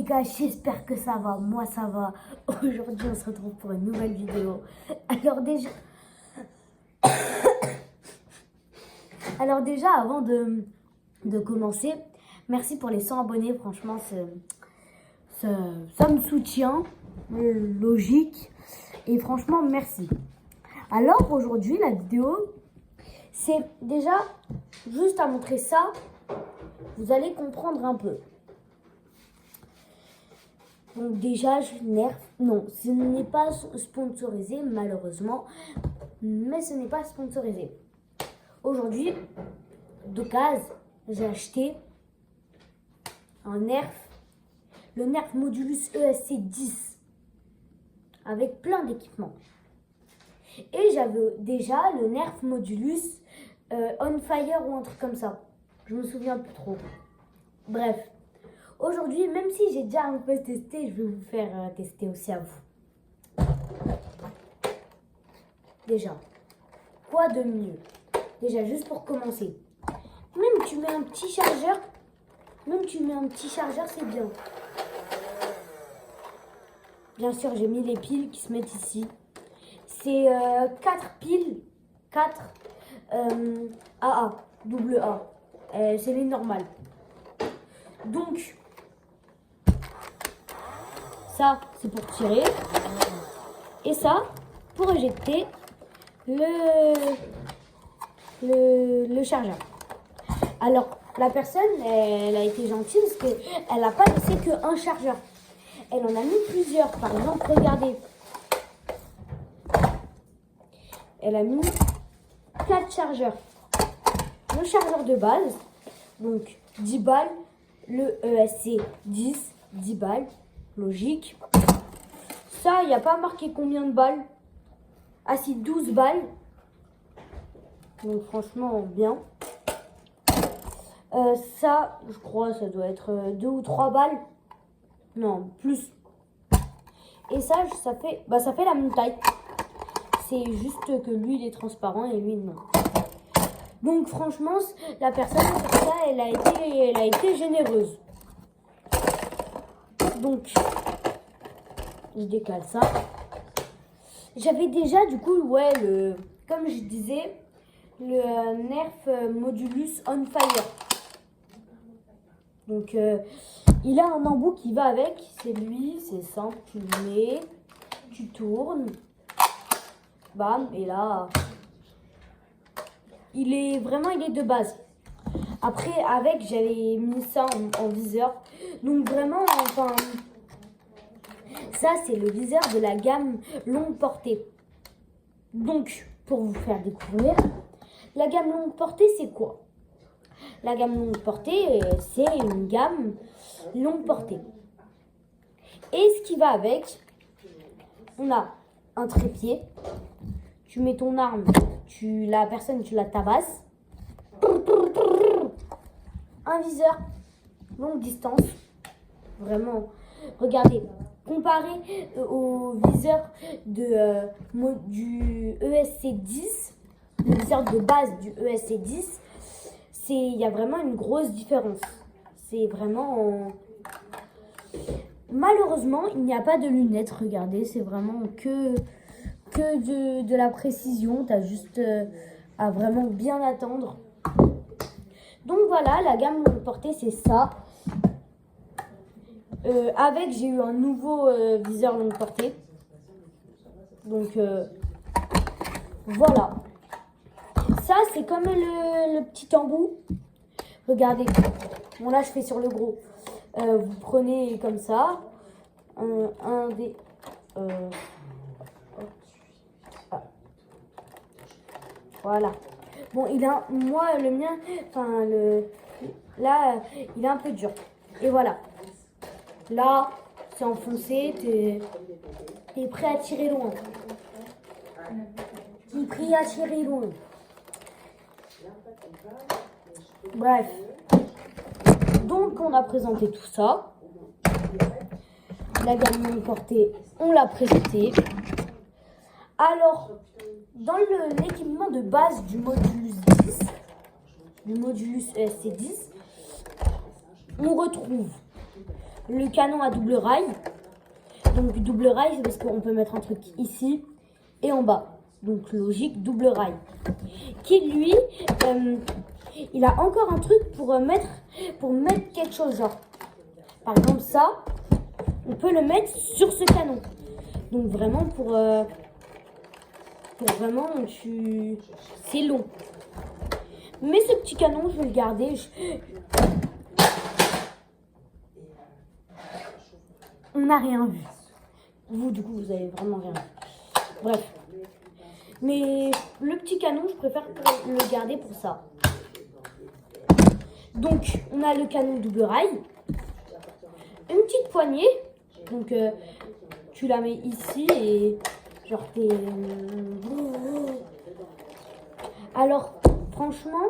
Les gars, j'espère que ça va. Moi, ça va. Aujourd'hui, on se retrouve pour une nouvelle vidéo. Alors déjà, avant de commencer, merci pour les 100 abonnés. Franchement, ça me soutient. Logique. Et franchement, merci. Alors, aujourd'hui, la vidéo, c'est déjà juste à montrer ça. Vous allez comprendre un peu. Donc déjà, je nerf. Non, ce n'est pas sponsorisé, malheureusement. Mais ce n'est pas sponsorisé. Aujourd'hui, d'occasion, j'ai acheté un nerf. Le nerf Modulus ESC 10. Avec plein d'équipements. Et j'avais déjà le nerf Modulus On Fire ou un truc comme ça. Je me souviens plus trop. Bref. Aujourd'hui, même si j'ai déjà un peu testé, je vais vous faire tester aussi à vous. Déjà, quoi de mieux? Déjà, juste pour commencer. Même tu mets un petit chargeur. C'est bien. Bien sûr, j'ai mis les piles qui se mettent ici. C'est 4 piles. 4 AA, double A. C'est les normales. Donc, ça, c'est pour tirer. Et ça, pour éjecter le chargeur. Alors, la personne, elle a été gentille parce qu'elle n'a pas laissé qu'un chargeur. Elle en a mis plusieurs. Par exemple, regardez. Elle a mis 4 chargeurs. Le chargeur de base, donc 10 balles. Le ESC 10 balles. Logique. Ça, il n'y a pas marqué combien de balles. Ah si, 12 balles. Donc franchement, bien. Ça, je crois, ça doit être 2 ou 3 balles. Non, plus. Et ça fait la même taille. C'est juste que lui, il est transparent et lui, non. Donc franchement, la personne, ça, elle a été généreuse. Donc, je décale ça. J'avais déjà, du coup, ouais, comme je disais, le nerf Modulus On Fire. Donc, il a un embout qui va avec. C'est lui, c'est simple. Tu le mets, tu tournes. Bam, et là, il est de base. Après, avec, j'avais mis ça en viseur. Donc, vraiment, enfin, ça, c'est le viseur de la gamme longue portée. Donc, pour vous faire découvrir, la gamme longue portée, c'est quoi? La gamme longue portée, c'est une gamme longue portée. Et ce qui va avec, on a un trépied. Tu mets ton arme, tu la tabasses. Un viseur longue distance. Vraiment, regardez, comparé au viseur du ESC 10, le viseur de base du ESC 10, il y a vraiment une grosse différence. C'est vraiment... Malheureusement, il n'y a pas de lunettes, regardez, c'est vraiment que de la précision. Tu as juste à vraiment bien attendre. Donc voilà, la gamme longue portée, c'est ça. Avec, j'ai eu un nouveau viseur longue portée. Donc voilà. Ça, c'est comme le petit embout. Regardez. Bon, là, je fais sur le gros. Vous prenez comme ça. Un des... Voilà. Bon, moi, le mien, enfin, là, il est un peu dur. Et voilà. Là, c'est enfoncé, t'es prêt à tirer loin. T'es prêt à tirer loin. Bref. Donc, on a présenté tout ça. La gamme longue portée, on l'a présentée. Alors, dans l'équipement de base du Modulus 10, du Modulus ESC 10, on retrouve le canon à double rail. Donc double rail, c'est parce qu'on peut mettre un truc ici et en bas. Donc logique, double rail. Qui lui, il a encore un truc pour mettre quelque chose, genre par exemple ça, on peut le mettre sur ce canon. Donc vraiment pour vraiment c'est long. Mais ce petit canon, je vais le garder. On n'a rien vu. Vous, du coup, vous avez vraiment rien vu. Bref. Mais le petit canon, je préfère le garder pour ça. Donc, on a le canon double rail. Une petite poignée. Donc, tu la mets ici et genre t'es... Alors, franchement,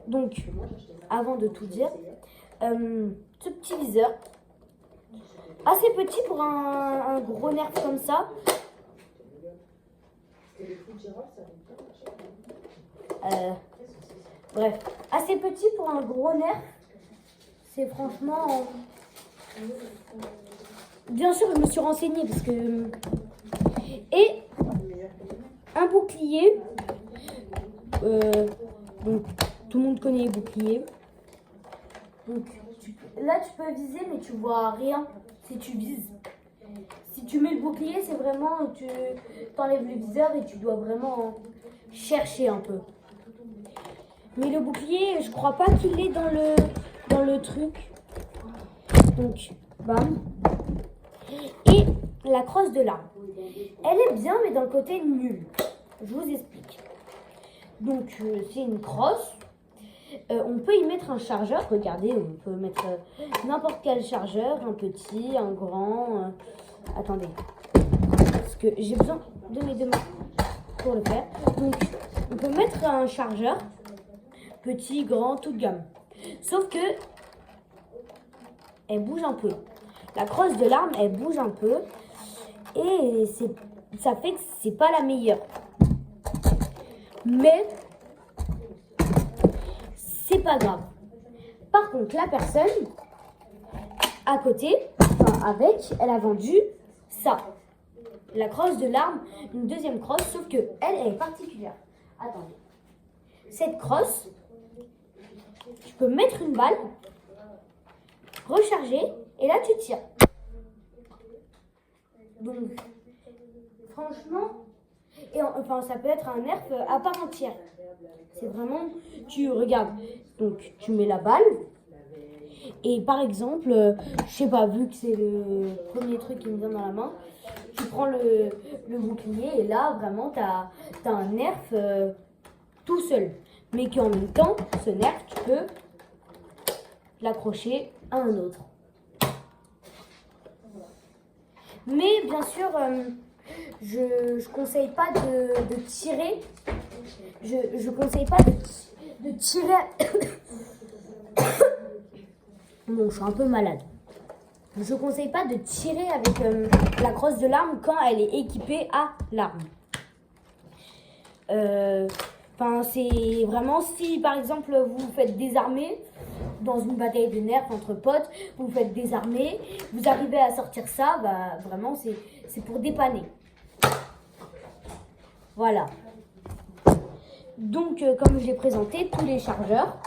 donc, avant de tout dire, ce petit viseur, assez petit pour un gros nerf comme ça. Bref, assez petit pour un gros nerf. C'est franchement... Bien sûr, je me suis renseignée parce que... Et un bouclier. Donc, tout le monde connaît les boucliers. Donc, là, tu peux viser, mais tu vois rien si tu vises. Si tu mets le bouclier, c'est vraiment... Tu t'enlèves le viseur et tu dois vraiment chercher un peu. Mais le bouclier, je crois pas qu'il est dans le truc. Donc, bam. Et la crosse de l'arme. Elle est bien, mais d'un côté nul. Je vous explique. Donc, c'est une crosse. On peut y mettre un chargeur. Regardez, on peut mettre n'importe quel chargeur. Un petit, un grand. Attendez. Parce que j'ai besoin de mes deux mains pour le faire. Donc, on peut mettre un chargeur. Petit, grand, toute gamme. Sauf que elle bouge un peu. La crosse de l'arme, elle bouge un peu. Et ça fait que c'est pas la meilleure. Mais c'est pas grave. Par contre, la personne à côté, elle a vendu ça. La crosse de l'arme, une deuxième crosse, sauf que elle est particulière. Attendez. Cette crosse, tu peux mettre une balle, recharger, et là tu tires. Donc, franchement, enfin ça peut être un nerf à part entière. C'est vraiment, tu regardes, donc tu mets la balle, et par exemple, je sais pas, vu que c'est le premier truc qui me vient dans la main, tu prends le bouclier, et là vraiment t'as un nerf tout seul. Mais qu'en même temps, ce nerf, tu peux l'accrocher à un autre. Mais bien sûr, je conseille pas de tirer. Je conseille pas de tirer. Bon, je suis un peu malade. Je conseille pas de tirer avec la crosse de l'arme quand elle est équipée à l'arme. Enfin, c'est vraiment si par exemple vous vous faites désarmer dans une bataille de nerfs entre potes, vous vous faites désarmer, vous arrivez à sortir ça, bah vraiment c'est pour dépanner. Voilà. Donc comme je l'ai présenté, tous les chargeurs.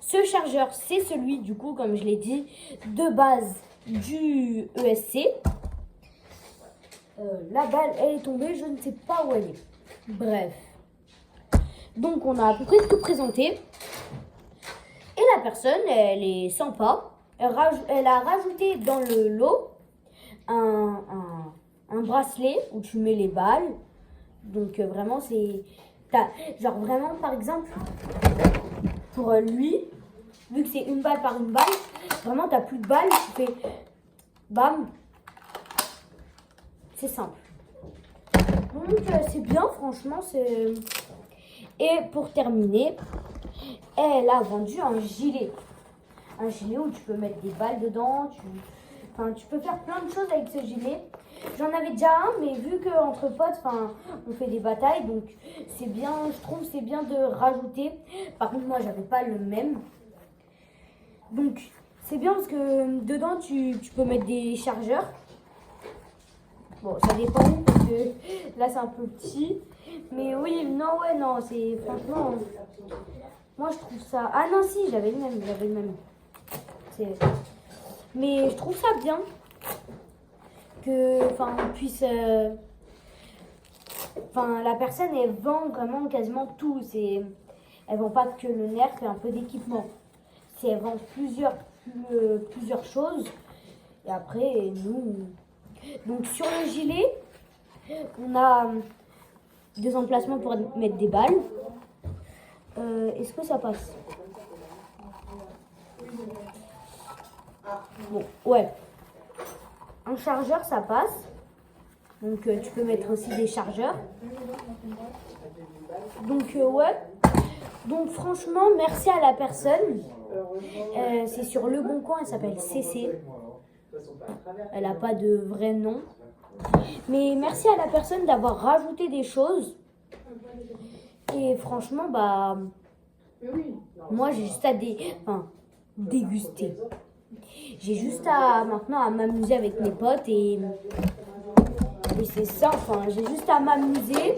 Ce chargeur, c'est celui du coup, comme je l'ai dit, de base du ESC. La balle, elle est tombée, je ne sais pas où elle est. Bref. Donc, on a à peu près tout présenté. Et la personne, elle est sympa. Elle a rajouté dans le lot un bracelet où tu mets les balles. Donc, vraiment, c'est... Genre, vraiment, par exemple, pour lui, vu que c'est une balle par une balle, vraiment, t'as plus de balles, tu fais... Bam. C'est simple. Donc, c'est bien, franchement, c'est... Et pour terminer, elle a vendu un gilet. Un gilet où tu peux mettre des balles dedans. Tu peux faire plein de choses avec ce gilet. J'en avais déjà un, mais vu qu'entre potes, on fait des batailles. Donc, c'est bien, je trouve c'est bien de rajouter. Par contre, moi, j'avais pas le même. Donc, C'est bien parce que dedans, tu peux mettre des chargeurs. Bon, ça dépend parce que là, c'est un peu petit. Mais oui, non, ouais, non, c'est franchement... Moi, je trouve ça... Ah non, si, j'avais le même. Mais je trouve ça bien que, on puisse... la personne, elle vend vraiment quasiment tout. Elle vend pas que le nerf et un peu d'équipement. Elle vend plusieurs choses. Et après, nous... Donc, sur le gilet, on a deux emplacements pour mettre des balles. Est-ce que ça passe? Bon, ouais. Un chargeur, ça passe. Donc, tu peux mettre aussi des chargeurs. Donc, ouais. Donc, franchement, merci à la personne. C'est sur Le Bon Coin, elle s'appelle CC. Elle n'a pas de vrai nom. Mais merci à la personne d'avoir rajouté des choses. Et franchement, moi, j'ai juste à déguster. J'ai juste maintenant à m'amuser avec mes potes et c'est ça, j'ai juste à m'amuser.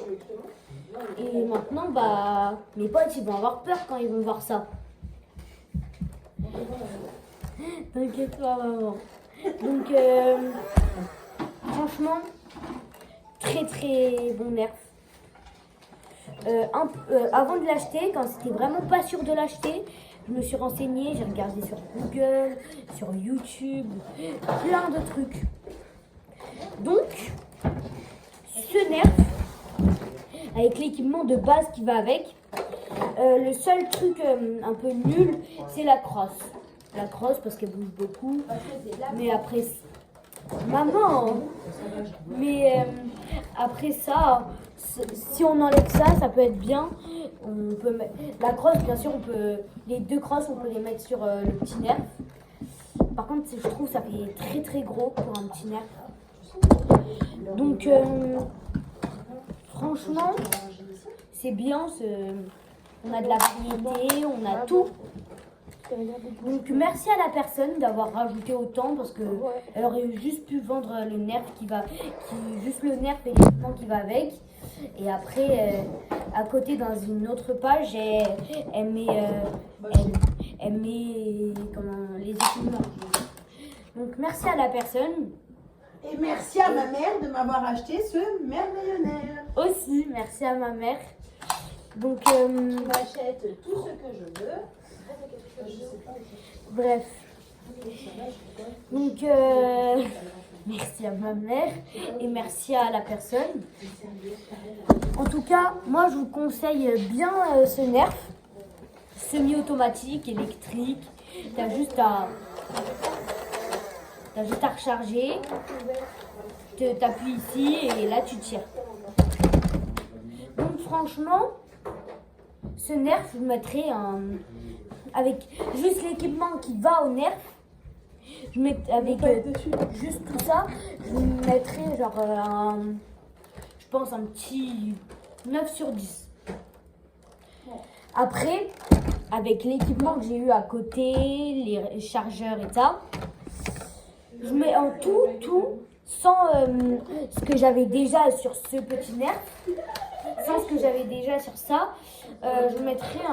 Et maintenant, mes potes, ils vont avoir peur quand ils vont voir ça. T'inquiète pas, maman. Donc, franchement, très très bon nerf. Avant de l'acheter, quand c'était vraiment pas sûr de l'acheter, je me suis renseignée, j'ai regardé sur Google, sur YouTube, plein de trucs. Donc, ce nerf, avec l'équipement de base qui va avec, le seul truc un peu nul, c'est la crosse. La crosse parce qu'elle bouge beaucoup. Mais après... Maman! Mais après ça, si on enlève ça, ça peut être bien. On peut mettre... La crosse, bien sûr, les deux crosses, on peut les mettre sur le petit nerf. Par contre, je trouve que ça fait très très gros pour un petit nerf. Donc, franchement, c'est bien. On a de la variété, on a tout. Donc merci à la personne d'avoir rajouté autant parce que elle aurait juste pu vendre le nerf juste le nerf et l'équipement qui va avec. Et après, à côté dans une autre page, elle met les équipements. Donc merci à la personne. Et merci à ma mère de m'avoir acheté ce merveilleux nerf. Aussi, merci à ma mère. Donc, je m'achète tout ce que je veux. Bref. Donc, merci à ma mère et merci à la personne. En tout cas, moi, je vous conseille bien ce nerf. Semi-automatique, électrique. T'as juste à recharger. T'appuies ici et là, tu tires. Donc, franchement, ce nerf, je mettrais avec juste l'équipement qui va au nerf. Je mets avec juste tout ça, je mettrais je pense un petit 9 sur 10. Après, avec l'équipement que j'ai eu à côté, les chargeurs et ça, je mets en tout, sans ce que j'avais déjà sur ce petit nerf, sans ce que j'avais déjà sur ça, je mettrais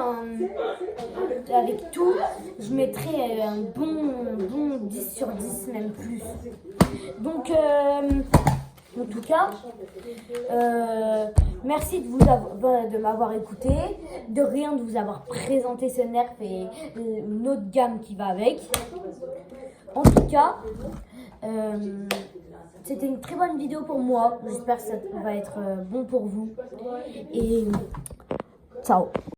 avec tout, je mettrais un bon 10 sur 10, même plus. Donc, en tout cas, merci de m'avoir écouté, de vous avoir présenté ce nerf et une autre gamme qui va avec. En tout cas, c'était une très bonne vidéo pour moi. J'espère que ça va être bon pour vous. Et ciao!